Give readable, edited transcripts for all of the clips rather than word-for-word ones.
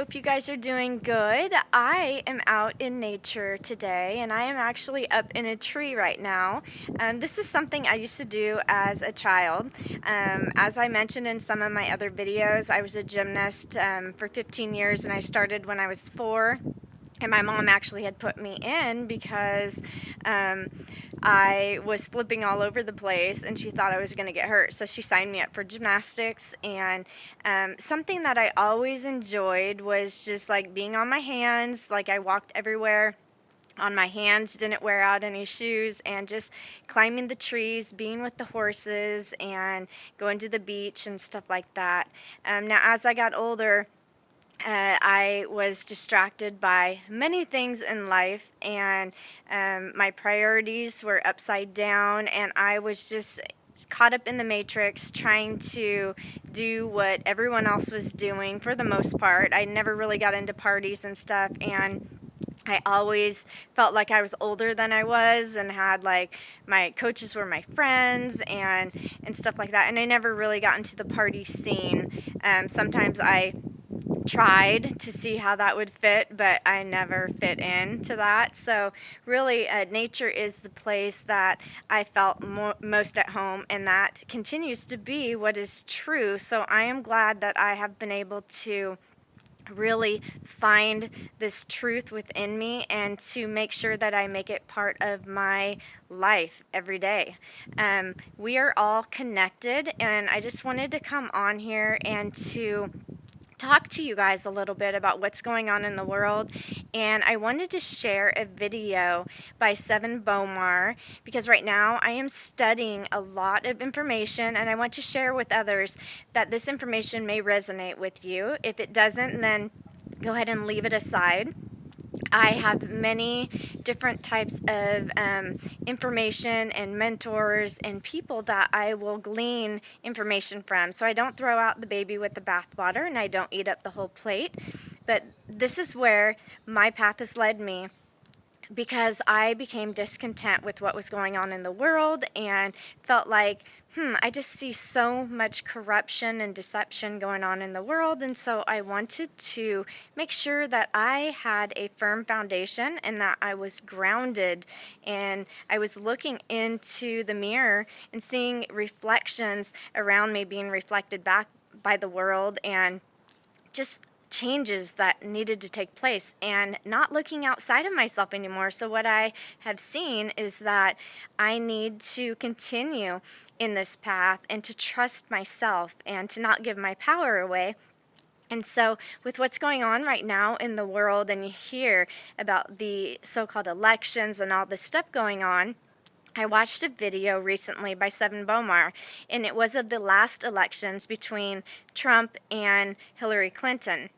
hope you guys are doing good. I am out in nature today, and I am actually up in a tree right now. This is something I used to do as a child. As I mentioned in some of my other videos, I was a gymnast for 15 years, and I started when I was 4. And my mom actually had put me in because I was flipping all over the place and she thought I was going to get hurt. So she signed me up for gymnastics. And something that I always enjoyed was just like being on my hands. Like I walked everywhere on my hands, didn't wear out any shoes, and just climbing the trees, being with the horses, and going to the beach and stuff like that. Now, as I got older, I was distracted by many things in life, and my priorities were upside down, and I was just caught up in the matrix trying to do what everyone else was doing for the most part. I never really got into parties and stuff, and I always felt like I was older than I was, and had like my coaches were my friends and stuff like that, and I never really got into the party scene. Sometimes I tried to see how that would fit, but I never fit into that. So really, nature is the place that I felt most at home, and that continues to be what is true. So I am glad that I have been able to really find this truth within me and to make sure that I make it part of my life every day. We are all connected, and I just wanted to come on here and to talk to you guys a little bit about what's going on in the world. And I wanted to share a video by Seven Bomar, because right now I am studying a lot of information, and I want to share with others that this information may resonate with you. If it doesn't, then go ahead and leave it aside. I have many different types of information and mentors and people that I will glean information from. So I don't throw out the baby with the bathwater, and I don't eat up the whole plate. But this is where my path has led me, because I became discontent with what was going on in the world and felt like, I just see so much corruption and deception going on in the world. And so I wanted to make sure that I had a firm foundation and that I was grounded, and I was looking into the mirror and seeing reflections around me being reflected back by the world, and just changes that needed to take place, and not looking outside of myself anymore. So what I have seen is that I need to continue in this path and to trust myself and to not give my power away. And so with what's going on right now in the world, and you hear about the so-called elections and all this stuff going on, I watched a video recently by Seven Bomar, and it was of the last elections between Trump and Hillary Clinton.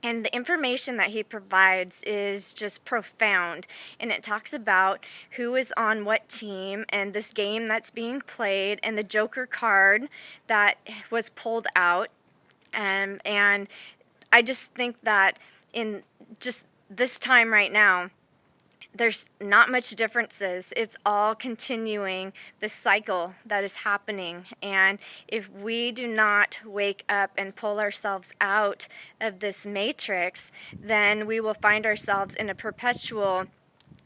And the information that he provides is just profound. And it talks about who is on what team, and this game that's being played, and the Joker card that was pulled out. And I just think that in just this time right now, there's not much differences. It's all continuing the cycle that is happening. And if we do not wake up and pull ourselves out of this matrix, then we will find ourselves in a perpetual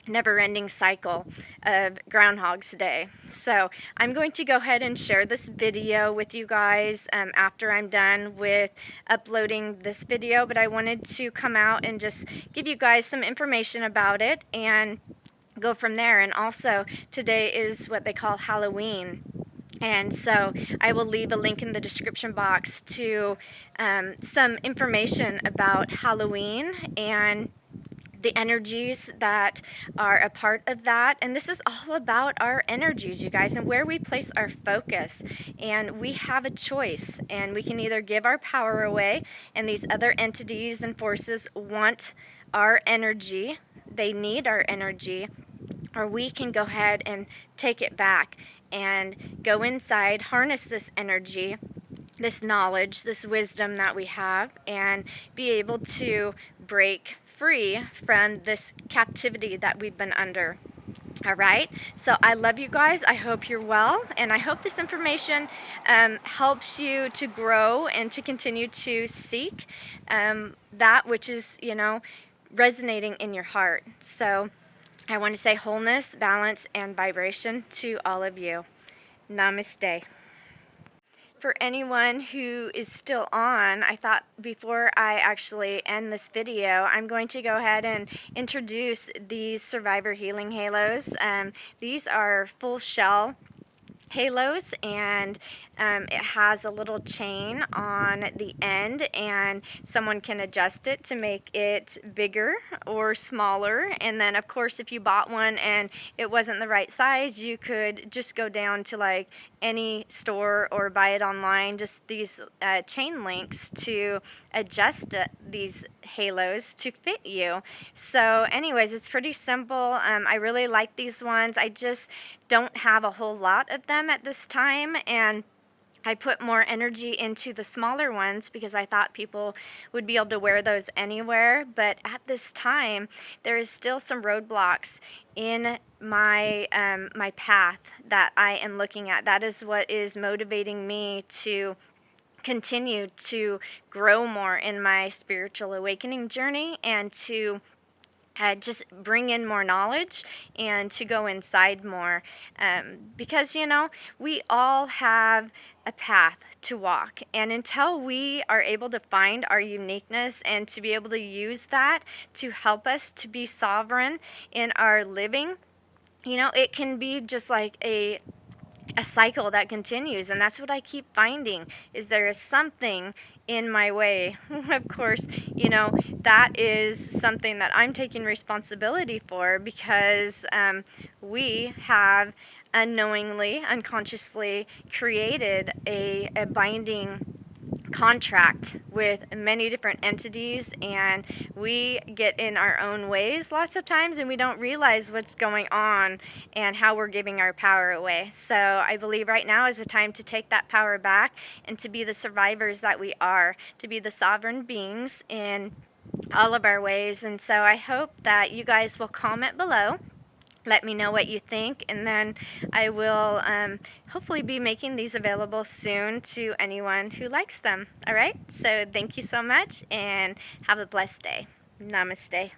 never-ending cycle of Groundhog's Day. So I'm going to go ahead and share this video with you guys after I'm done with uploading this video, but I wanted to come out and just give you guys some information about it and go from there. And also, today is what they call Halloween. And so I will leave a link in the description box to some information about Halloween and the energies that are a part of that. And this is all about our energies, you guys, and where we place our focus. And we have a choice, and we can either give our power away, and these other entities and forces want our energy, they need our energy, or we can go ahead and take it back and go inside, harness this energy, this knowledge, this wisdom that we have, and be able to break free from this captivity that we've been under. All right, so I love you guys. I hope you're well, and I hope this information helps you to grow and to continue to seek that which is, resonating in your heart. So I want to say wholeness, balance, and vibration to all of you. Namaste. For anyone who is still on, I thought before I actually end this video, I'm going to go ahead and introduce these Survivor Healing Halos. These are full shell halos, and it has a little chain on the end, and someone can adjust it to make it bigger or smaller. And then of course, if you bought one and it wasn't the right size, you could just go down to like any store or buy it online, just these chain links to adjust these halos to fit you. So anyways, it's pretty simple. I really like these ones. I just don't have a whole lot of them at this time, and I put more energy into the smaller ones because I thought people would be able to wear those anywhere. But at this time, there is still some roadblocks in my my path that I am looking at. That is what is motivating me to continue to grow more in my spiritual awakening journey, and to just bring in more knowledge and to go inside more, because we all have a path to walk, and until we are able to find our uniqueness and to be able to use that to help us to be sovereign in our living, it can be just like a cycle that continues. And that's what I keep finding, is there is something in my way. Of course, that is something that I'm taking responsibility for, because we have unknowingly, unconsciously created a binding contract with many different entities, and we get in our own ways lots of times, and we don't realize what's going on and how we're giving our power away. So I believe right now is the time to take that power back and to be the survivors that we are, to be the sovereign beings in all of our ways. And so I hope that you guys will comment below. Let me know what you think, and then I will hopefully be making these available soon to anyone who likes them. All right, so thank you so much, and have a blessed day. Namaste.